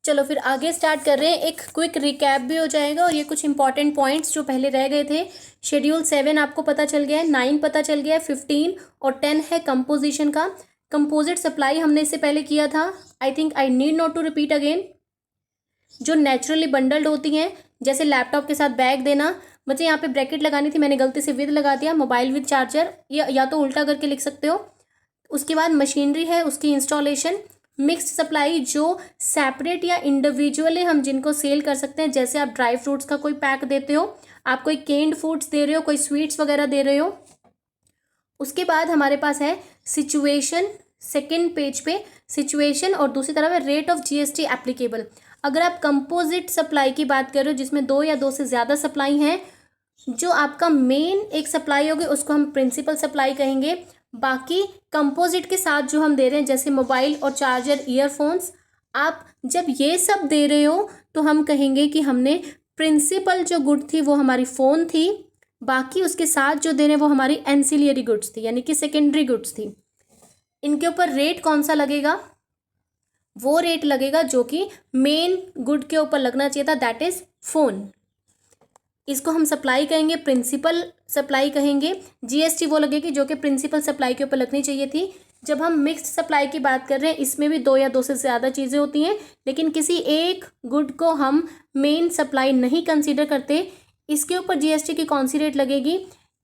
चलो फिर आगे स्टार्ट कर रहे हैं। एक क्विक रिकैप भी हो जाएगा और ये कुछ इंपॉर्टेंट पॉइंट्स जो पहले रह गए थे। शेड्यूल 7 आपको पता चल गया है, 9 पता चल गया है, 15 और 10 है कंपोजिशन का। कंपोजिट सप्लाई हमने इससे पहले किया था, I think I need not to repeat again. जो नेचुरली बंडल्ड होती हैं, जैसे लैपटॉप के साथ बैग देना। मुझे यहाँ पे ब्रैकेट लगानी थी, मैंने गलती से विद लगा दिया। मोबाइल विद चार्जर, या तो उल्टा करके लिख सकते हो। उसके बाद मशीनरी है, उसकी इंस्टॉलेशन। मिक्स्ड सप्लाई जो सेपरेट या इंडिविजुअली हम जिनको सेल कर सकते हैं, जैसे आप ड्राई फ्रूट्स का कोई पैक देते हो, आप कोई केन्ड फूड्स दे रहे हो, कोई स्वीट्स वगैरह दे रहे हो। उसके बाद हमारे पास है सिचुएशन, सेकेंड पेज पे सिचुएशन, और दूसरी तरफ है रेट ऑफ जीएसटी एप्लीकेबल। अगर आप कंपोजिट सप्लाई की बात कर रहे हो जिसमें 2 या 2 से ज़्यादा सप्लाई हैं, जो आपका मेन एक सप्लाई होगी उसको हम प्रिंसिपल सप्लाई कहेंगे। बाकी कंपोजिट के साथ जो हम दे रहे हैं, जैसे मोबाइल और चार्जर, ईयरफोन्स, आप जब ये सब दे रहे हो तो हम कहेंगे कि हमने प्रिंसिपल जो गुड थी वो हमारी फ़ोन थी, बाकी उसके साथ जो दे रहे हैं वो हमारी एंसिलियरी गुड्स थी, यानी कि सेकेंडरी गुड्स थी। इनके ऊपर रेट कौन सा लगेगा? वो रेट लगेगा जो कि मेन गुड के ऊपर लगना चाहिए था, दैट इज फ़ोन। इसको हम सप्लाई कहेंगे, प्रिंसिपल सप्लाई कहेंगे। जीएसटी वो लगेगी जो कि प्रिंसिपल सप्लाई के ऊपर लगनी चाहिए थी। जब हम मिक्स्ड सप्लाई की बात कर रहे हैं, इसमें भी 2 या 2 से ज़्यादा चीज़ें होती हैं, लेकिन किसी एक गुड को हम मेन सप्लाई नहीं कंसीडर करते। इसके ऊपर जीएसटी की कौन सी रेट लगेगी?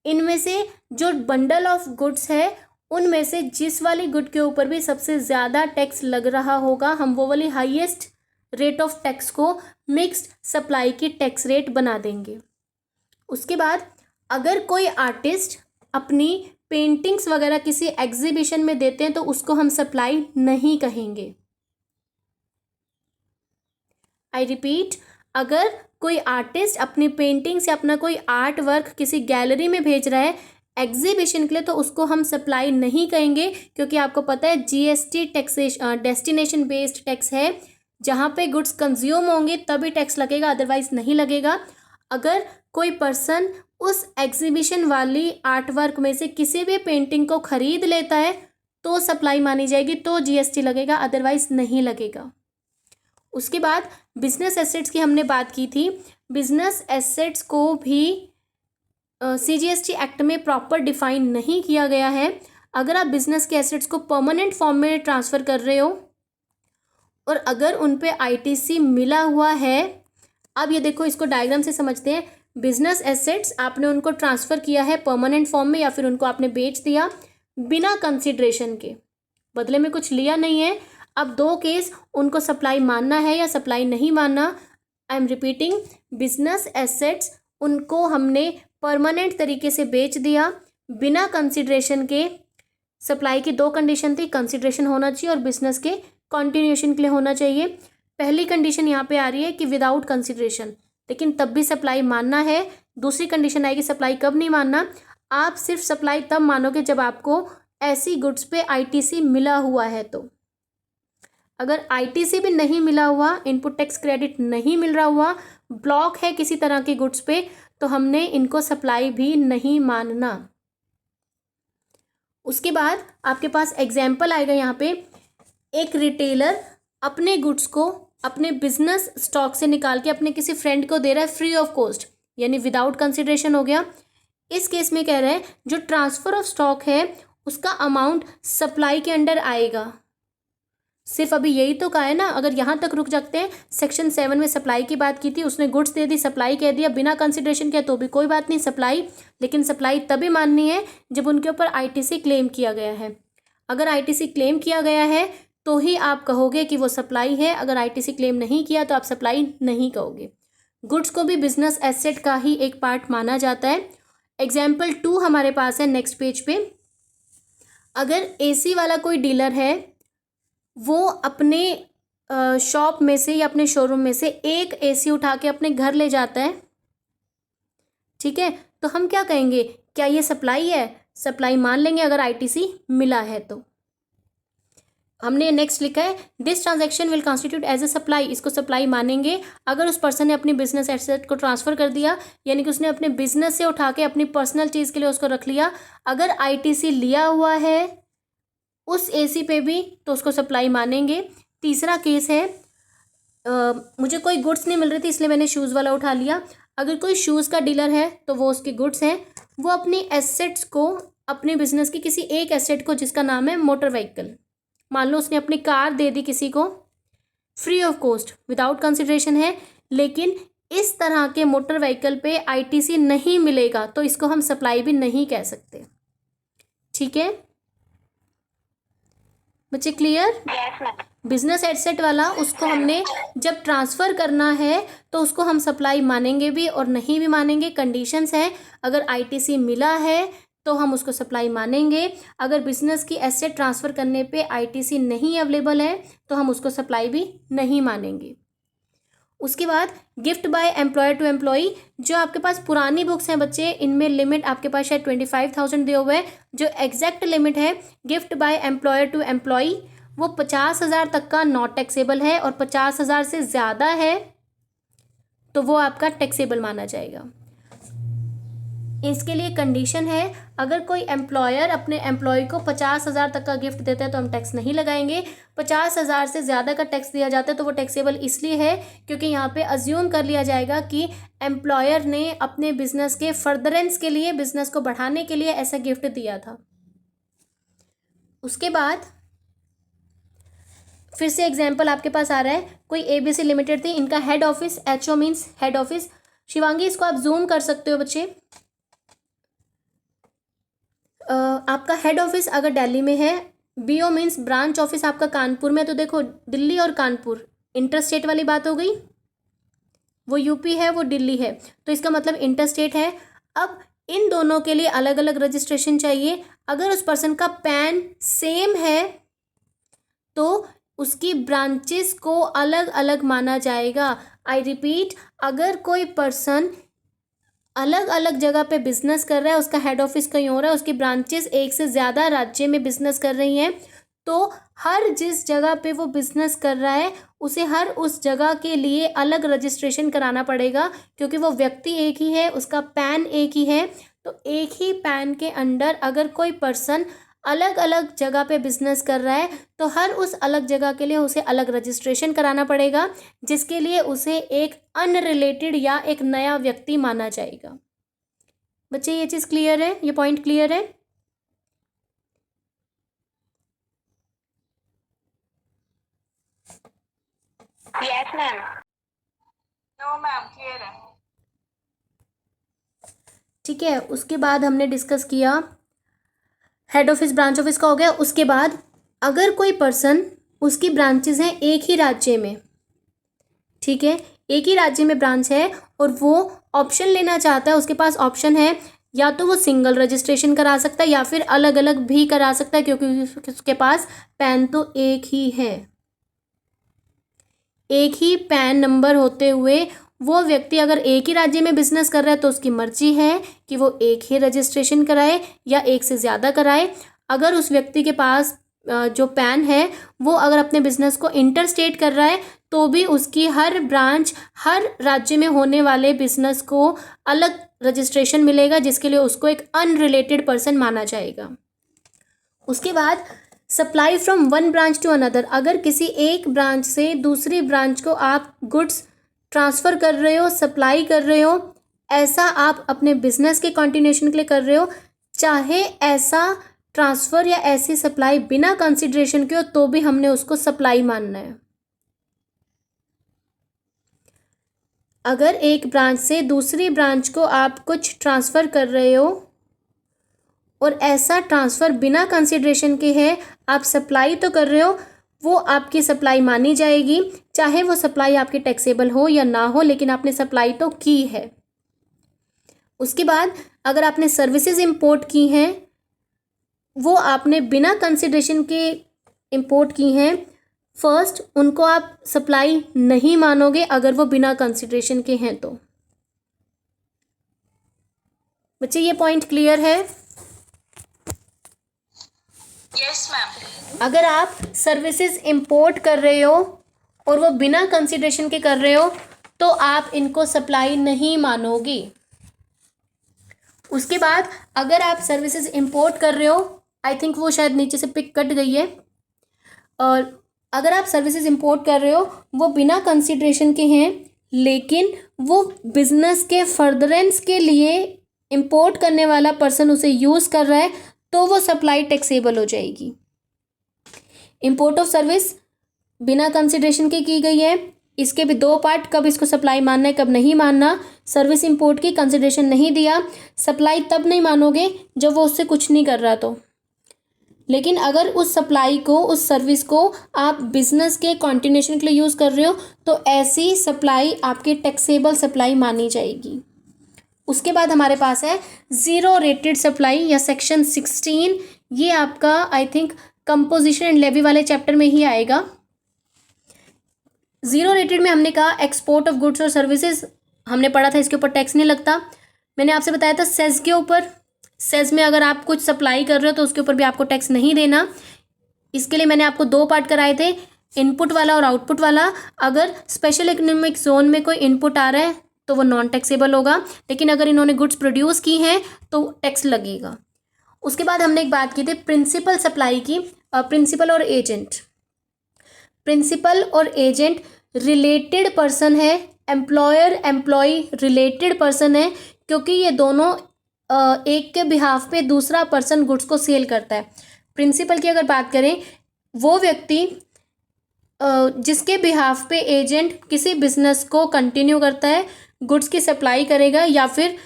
इनमें से जो बंडल ऑफ गुड्स है, उनमें से जिस वाली गुड के ऊपर भी सबसे ज़्यादा टैक्स लग रहा होगा, हम वो वाली हाईएस्ट रेट ऑफ टैक्स को मिक्स्ड सप्लाई की टैक्स रेट बना देंगे। उसके बाद अगर कोई आर्टिस्ट अपनी पेंटिंग्स वगैरह किसी एग्जीबिशन में देते हैं तो उसको हम सप्लाई नहीं कहेंगे। आई रिपीट, अगर कोई आर्टिस्ट अपनी पेंटिंग्स या अपना कोई आर्ट वर्क किसी गैलरी में भेज रहा है एग्जीबिशन के लिए, तो उसको हम सप्लाई नहीं कहेंगे, क्योंकि आपको पता है GST taxation destination based tax है। जहाँ पे गुड्स कंज्यूम होंगे तभी टैक्स लगेगा, अदरवाइज नहीं लगेगा। अगर कोई पर्सन उस एग्जीबिशन वाली आर्ट वर्क में से किसी भी पेंटिंग को खरीद लेता है तो सप्लाई मानी जाएगी, तो जीएसटी लगेगा, अदरवाइज नहीं लगेगा। उसके बाद बिजनेस एसेट्स की हमने बात की थी। बिजनेस एसेट्स को भी सीजीएसटी एक्ट में प्रॉपर डिफाइन नहीं किया गया है। अगर आप बिजनेस के एसेट्स को परमानेंट फॉर्म में ट्रांसफ़र कर रहे हो और अगर उन पे आईटीसी मिला हुआ है, अब ये देखो, इसको डायग्राम से समझते हैं। बिजनेस एसेट्स आपने उनको ट्रांसफ़र किया है परमानेंट फॉर्म में, या फिर उनको आपने बेच दिया बिना कंसिड्रेशन के, बदले में कुछ लिया नहीं है। अब 2 केस, उनको सप्लाई मानना है या सप्लाई नहीं मानना। I am repeating, business assets उनको हमने परमानेंट तरीके से बेच दिया बिना कंसिड्रेशन के। सप्लाई की 2 कंडीशन थी, कंसिड्रेशन होना चाहिए और बिजनेस के कंटिन्यूएशन के लिए होना चाहिए। पहली कंडीशन यहाँ पे आ रही है कि विदाउट कंसिड्रेशन, लेकिन तब भी सप्लाई मानना है। दूसरी कंडीशन आएगी सप्लाई कब नहीं मानना। आप सिर्फ सप्लाई तब मानोगे जब आपको ऐसी गुड्स पे आईटीसी मिला हुआ है। तो अगर आईटीसी भी नहीं मिला हुआ, इनपुट टैक्स क्रेडिट नहीं मिल रहा हुआ, ब्लॉक है किसी तरह की गुड्स पे, तो हमने इनको सप्लाई भी नहीं मानना। उसके बाद आपके पास एग्जाम्पल आएगा यहाँ पे। एक रिटेलर अपने गुड्स को अपने बिजनेस स्टॉक से निकाल के अपने किसी फ्रेंड को दे रहा है फ्री ऑफ कॉस्ट, यानी विदाउट कंसिडरेशन हो गया। इस केस में कह रहे हैं जो ट्रांसफ़र ऑफ स्टॉक है उसका अमाउंट सप्लाई के अंडर आएगा। सिर्फ अभी यही तो कहा है ना, अगर यहाँ तक रुक जाते हैं। सेक्शन 7 में सप्लाई की बात की थी, उसने गुड्स दे दी, सप्लाई कह दिया, बिना कंसिडरेशन किया तो भी कोई बात नहीं, सप्लाई। लेकिन सप्लाई तभी माननी है जब उनके ऊपर आईटीसी क्लेम किया गया है। अगर आईटीसी क्लेम किया गया है तो ही आप कहोगे कि वो सप्लाई है, अगर आईटीसी क्लेम नहीं किया तो आप सप्लाई नहीं कहोगे। गुड्स को भी बिजनेस एसेट का ही एक पार्ट माना जाता है। एग्जाम्पल 2 हमारे पास है नेक्स्ट पेज पे। अगर एसी वाला कोई डीलर है, वो अपने शॉप में से या अपने शोरूम में से एक एसी उठा के अपने घर ले जाता है, ठीक है, तो हम क्या कहेंगे? क्या ये सप्लाई है? सप्लाई मान लेंगे अगर आईटीसी मिला है तो। हमने नेक्स्ट लिखा है this transaction will constitute as a supply, इसको सप्लाई मानेंगे अगर उस पर्सन ने अपनी बिजनेस एसेट को ट्रांसफ़र कर दिया, यानी कि उसने अपने बिजनेस से उठा के अपनी पर्सनल चीज़ के लिए उसको रख लिया। अगर आईटीसी लिया हुआ है उस एसी पे भी तो उसको सप्लाई मानेंगे। तीसरा केस है मुझे कोई गुड्स नहीं मिल रही थी इसलिए मैंने शूज़ वाला उठा लिया। अगर कोई शूज़ का डीलर है तो वो उसके गुड्स हैं। वो अपनी एसेट्स को, अपने बिजनेस की किसी एक एसेट को जिसका नाम है मोटर व्हीकल, मान लो उसने अपनी कार दे दी किसी को free of cost, without consideration है, लेकिन इस तरह के मोटर व्हीकल पे आईटीसी नहीं मिलेगा तो इसको हम सप्लाई भी नहीं कह सकते। ठीक है बच्चे, क्लियर? बिजनेस एसेट वाला उसको हमने जब ट्रांसफ़र करना है तो उसको हम सप्लाई मानेंगे भी और नहीं भी मानेंगे, कंडीशंस हैं। अगर आईटीसी मिला है तो हम उसको सप्लाई मानेंगे, अगर बिजनेस की एसेट ट्रांसफ़र करने पे आईटीसी नहीं अवेलेबल है तो हम उसको सप्लाई भी नहीं मानेंगे। उसके बाद gift by employer to employee, जो आपके पास पुरानी बुक्स हैं बच्चे, इनमें लिमिट आपके पास शायद 25,000 दिए हुए हैं। जो एग्जैक्ट लिमिट है gift by employer to employee वो 50,000 तक का नॉट टैक्सेबल है, और 50,000 से ज़्यादा है तो वो आपका टैक्सेबल माना जाएगा। इसके लिए कंडीशन है, अगर कोई एम्प्लॉयर अपने एम्प्लॉय को 50,000 तक का गिफ्ट देता है तो हम टैक्स नहीं लगाएंगे। 50,000 से ज़्यादा का टैक्स दिया जाता है तो वो टैक्सेबल इसलिए है क्योंकि यहाँ पे अज्यूम कर लिया जाएगा कि एम्प्लॉयर ने अपने बिजनेस के फर्दरेंस के लिए, बिजनेस को बढ़ाने के लिए ऐसा गिफ्ट दिया था। उसके बाद फिर से एग्जाम्पल आपके पास आ रहा है, कोई एबीसी लिमिटेड थी, इनका head office, HO means head office. Shivangi इसको आप जूम कर सकते हो बच्चे। आपका हेड ऑफिस अगर दिल्ली में है, बीओ मीन्स ब्रांच ऑफिस आपका कानपुर में, तो देखो दिल्ली और कानपुर इंटरस्टेट वाली बात हो गई, वो यूपी है वो दिल्ली है तो इसका मतलब इंटरस्टेट है। अब इन दोनों के लिए अलग अलग रजिस्ट्रेशन चाहिए। अगर उस पर्सन का पैन सेम है तो उसकी ब्रांचेस को अलग अलग माना जाएगा। आई रिपीट, अगर कोई पर्सन अलग अलग जगह पे बिजनेस कर रहा है, उसका हेड ऑफिस कहीं हो रहा है, उसकी ब्रांचेस एक से ज़्यादा राज्य में बिजनेस कर रही हैं, तो हर जिस जगह पे वो बिजनेस कर रहा है उसे हर उस जगह के लिए अलग रजिस्ट्रेशन कराना पड़ेगा, क्योंकि वो व्यक्ति एक ही है, उसका पैन एक ही है। तो एक ही पैन के अंडर अगर कोई पर्सन अलग अलग जगह पे बिजनेस कर रहा है तो हर उस अलग जगह के लिए उसे अलग रजिस्ट्रेशन कराना पड़ेगा, जिसके लिए उसे एक अनरिलेटेड या एक नया व्यक्ति माना जाएगा। बच्चे ये चीज़ क्लियर है, ये पॉइंट क्लियर है? Yes ma'am. No ma'am, clear है। ठीक है, उसके बाद हमने डिस्कस किया हेड ऑफिस ब्रांच ऑफिस का हो गया। उसके बाद अगर कोई पर्सन, उसकी ब्रांचेस हैं एक ही राज्य में, ठीक है, एक ही राज्य में ब्रांच है और वो ऑप्शन लेना चाहता है, उसके पास ऑप्शन है, या तो वो सिंगल रजिस्ट्रेशन करा सकता है या फिर अलग अलग भी करा सकता है, क्योंकि उसके पास पैन तो एक ही है। एक ही पैन नंबर होते हुए वो व्यक्ति अगर एक ही राज्य में बिजनेस कर रहा है तो उसकी मर्जी है कि वो एक ही रजिस्ट्रेशन कराए या एक से ज़्यादा कराए। अगर उस व्यक्ति के पास जो पैन है वो अगर अपने बिजनेस को इंटरस्टेट कर रहा है तो भी उसकी हर ब्रांच, हर राज्य में होने वाले बिजनेस को अलग रजिस्ट्रेशन मिलेगा, जिसके लिए उसको एक अनरिलेटेड पर्सन माना जाएगा। उसके बाद supply from one branch to another, अगर किसी एक ब्रांच से दूसरी ब्रांच को आप गुड्स ट्रांसफ़र कर रहे हो, सप्लाई कर रहे हो, ऐसा आप अपने बिजनेस के कंटिन्यूएशन के लिए कर रहे हो, चाहे ऐसा ट्रांसफ़र या ऐसी सप्लाई बिना कंसिडरेशन के हो तो भी हमने उसको सप्लाई मानना है। अगर एक ब्रांच से दूसरी ब्रांच को आप कुछ ट्रांसफ़र कर रहे हो और ऐसा ट्रांसफ़र बिना कंसिडरेशन के है, आप सप्लाई तो कर रहे हो, वो आपकी सप्लाई मानी जाएगी, चाहे वो सप्लाई आपकी टैक्सेबल हो या ना हो, लेकिन आपने सप्लाई तो की है। उसके बाद अगर आपने सर्विसेज इंपोर्ट की हैं, वो आपने बिना कंसिडरेशन के इंपोर्ट की हैं, फर्स्ट उनको आप सप्लाई नहीं मानोगे अगर वो बिना कंसिडरेशन के हैं तो। बच्चे ये पॉइंट क्लियर है? Yes ma'am. अगर आप सर्विसेज इंपोर्ट कर रहे हो और वो बिना कंसिडरेशन के कर रहे हो तो आप इनको सप्लाई नहीं मानोगे। उसके बाद अगर आप सर्विसेज इंपोर्ट कर रहे हो, आई थिंक वो शायद नीचे से पिक कट गई है, और अगर आप सर्विसेज इंपोर्ट कर रहे हो वो बिना कंसिडरेशन के हैं, लेकिन वो बिजनेस के फर्दरेंस के लिए इंपोर्ट करने वाला पर्सन उसे यूज़ कर रहा है, तो वो सप्लाई टैक्सेबल हो जाएगी। इंपोर्ट ऑफ सर्विस बिना कंसिडरेशन के की गई है, इसके भी दो पार्ट, कब इसको सप्लाई मानना है कब नहीं मानना। सर्विस इंपोर्ट की कंसिडरेशन नहीं दिया, सप्लाई तब नहीं मानोगे जब वो उससे कुछ नहीं कर रहा तो। लेकिन अगर उस सप्लाई को, उस सर्विस को आप बिजनेस के कंटिन्यूएशन के लिए यूज़ कर रहे हो तो ऐसी सप्लाई आपकी टैक्सेबल सप्लाई मानी जाएगी। उसके बाद हमारे पास है ज़ीरो रेटेड सप्लाई या सेक्शन 16। ये आपका I think composition and levy वाले चैप्टर में ही आएगा। ज़ीरो रेटेड में हमने कहा एक्सपोर्ट ऑफ गुड्स और सर्विसेज हमने पढ़ा था, इसके ऊपर टैक्स नहीं लगता। मैंने आपसे बताया था सेज के ऊपर, सेज में अगर आप कुछ सप्लाई कर रहे हो तो उसके ऊपर भी आपको टैक्स नहीं देना। इसके लिए मैंने आपको दो पार्ट कराए थे, इनपुट वाला और आउटपुट वाला। अगर स्पेशल इकोनॉमिक जोन में कोई इनपुट आ रहा है तो वो नॉन टैक्सेबल होगा, लेकिन अगर इन्होंने गुड्स प्रोड्यूस की हैं तो टैक्स लगेगा। उसके बाद हमने एक बात की थी प्रिंसिपल सप्लाई की, प्रिंसिपल और एजेंट। प्रिंसिपल और एजेंट रिलेटेड पर्सन है, एम्प्लॉयर एम्प्लॉय रिलेटेड पर्सन है, क्योंकि ये दोनों एक के बिहाफ पे दूसरा पर्सन गुड्स को सेल करता है। प्रिंसिपल की अगर बात करें, वो व्यक्ति जिसके बिहाफ पे एजेंट किसी बिजनेस को कंटिन्यू करता है, गुड्स की सप्लाई करेगा या फिर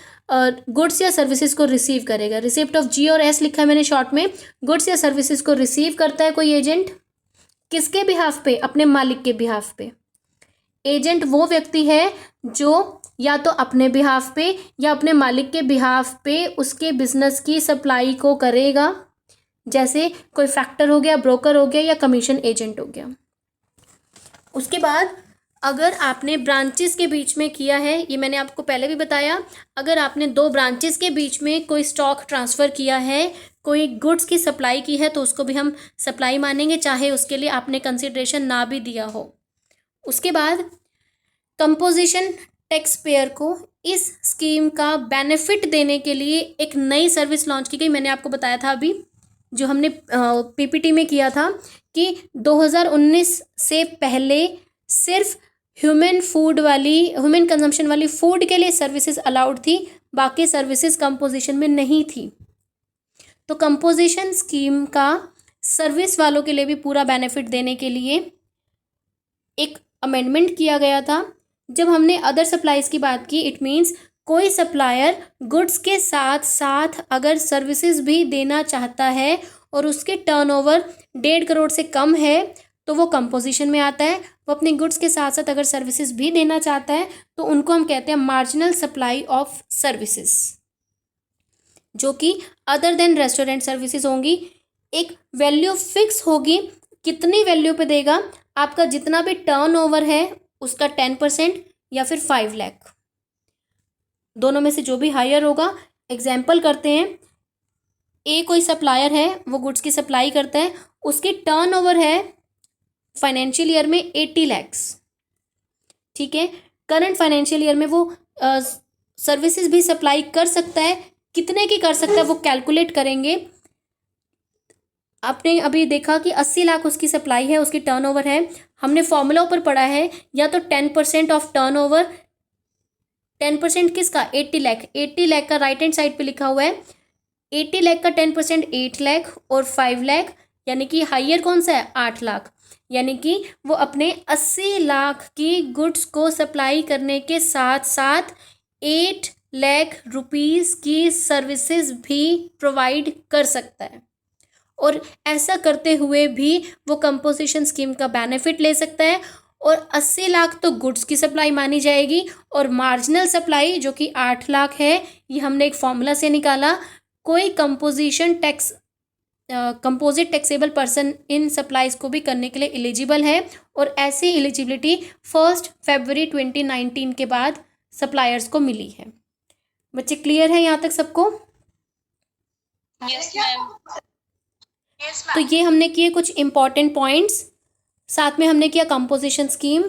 गुड्स या सर्विसेज को रिसीव करेगा। रिसिप्ट ऑफ जी और एस लिखा है मैंने शॉर्ट में। गुड्स या सर्विसेज को रिसीव करता है कोई एजेंट, किसके बिहाफ पे? अपने मालिक के बिहाफ पे। एजेंट वो व्यक्ति है जो या तो अपने बिहाफ पे या अपने मालिक के बिहाफ पे उसके बिजनेस की सप्लाई को करेगा, जैसे कोई फैक्टर हो गया, ब्रोकर हो गया या कमीशन एजेंट हो गया। उसके बाद अगर आपने ब्रांचेस के बीच में किया है, ये मैंने आपको पहले भी बताया, अगर आपने दो ब्रांचेस के बीच में कोई स्टॉक ट्रांसफ़र किया है, कोई गुड्स की सप्लाई की है, तो उसको भी हम सप्लाई मानेंगे, चाहे उसके लिए आपने कंसिडरेशन ना भी दिया हो। उसके बाद कंपोजिशन टैक्स पेयर को इस स्कीम का बेनिफिट देने के लिए एक नई सर्विस लॉन्च की गई। मैंने आपको बताया था अभी, जो हमने पीपीटी में किया था, कि 2019 से पहले सिर्फ ह्यूमन कंजम्पशन वाली फूड के लिए सर्विसेज अलाउड थी, बाकी सर्विसेज कंपोजिशन में नहीं थी। तो कंपोजिशन स्कीम का सर्विस वालों के लिए भी पूरा बेनिफिट देने के लिए एक अमेंडमेंट किया गया था। जब हमने अदर सप्लाईज की बात की, इट मीन्स कोई सप्लायर गुड्स के साथ साथ अगर सर्विसेज भी देना चाहता है और उसके टर्नओवर 1.5 करोड़ से कम है तो वो कंपोजिशन में आता है। वो अपने गुड्स के साथ साथ अगर सर्विसेज भी देना चाहता है तो उनको हम कहते हैं मार्जिनल सप्लाई ऑफ सर्विसेज, जो कि अदर देन रेस्टोरेंट सर्विसेज होंगी। एक वैल्यू फिक्स होगी, कितनी वैल्यू पे देगा? आपका जितना भी टर्नओवर है उसका 10% या फिर 5 लाख, दोनों में से जो भी हायर होगा। एग्जाम्पल करते हैं, ए कोई सप्लायर है, वो गुड्स की सप्लाई करता है, उसकी टर्नओवर है फाइनेंशियल ईयर में 80 लैक्स, ठीक है। करंट फाइनेंशियल ईयर में वो सर्विसेज भी सप्लाई कर सकता है, कितने की कर सकता है वो कैलकुलेट करेंगे। आपने अभी देखा कि 80 लाख उसकी सप्लाई है, उसकी टर्नओवर है। हमने फॉर्मूला ऊपर पढ़ा है, या तो 10% ऑफ टर्नओवर, 10% किसका? 80 लाख। 80 लाख का राइट हैंड साइड पे लिखा हुआ है, 80 लाख का 10% 8 लाख और 5 लाख, यानी कि हायर कौन सा है? 8 लाख। यानी कि वो अपने 80 लाख की गुड्स को सप्लाई करने के साथ साथ 8 लाख रुपीज़ की सर्विसेज भी प्रोवाइड कर सकता है, और ऐसा करते हुए भी वो कंपोजिशन स्कीम का बेनिफिट ले सकता है। और 80 लाख तो गुड्स की सप्लाई मानी जाएगी, और मार्जिनल सप्लाई जो कि 8 लाख है, ये हमने एक फॉर्मूला से निकाला। कोई composite taxable person in supplies को भी करने के लिए एलिजिबल है, और ऐसी एलिजिबिलिटी 1 फरवरी 2019 के बाद सप्लायर्स को मिली है। बच्चे क्लियर है यहाँ तक सबको? Yes ma'am. तो ये हमने किए कुछ इंपॉर्टेंट पॉइंट्स, साथ में हमने किया कंपोजिशन स्कीम।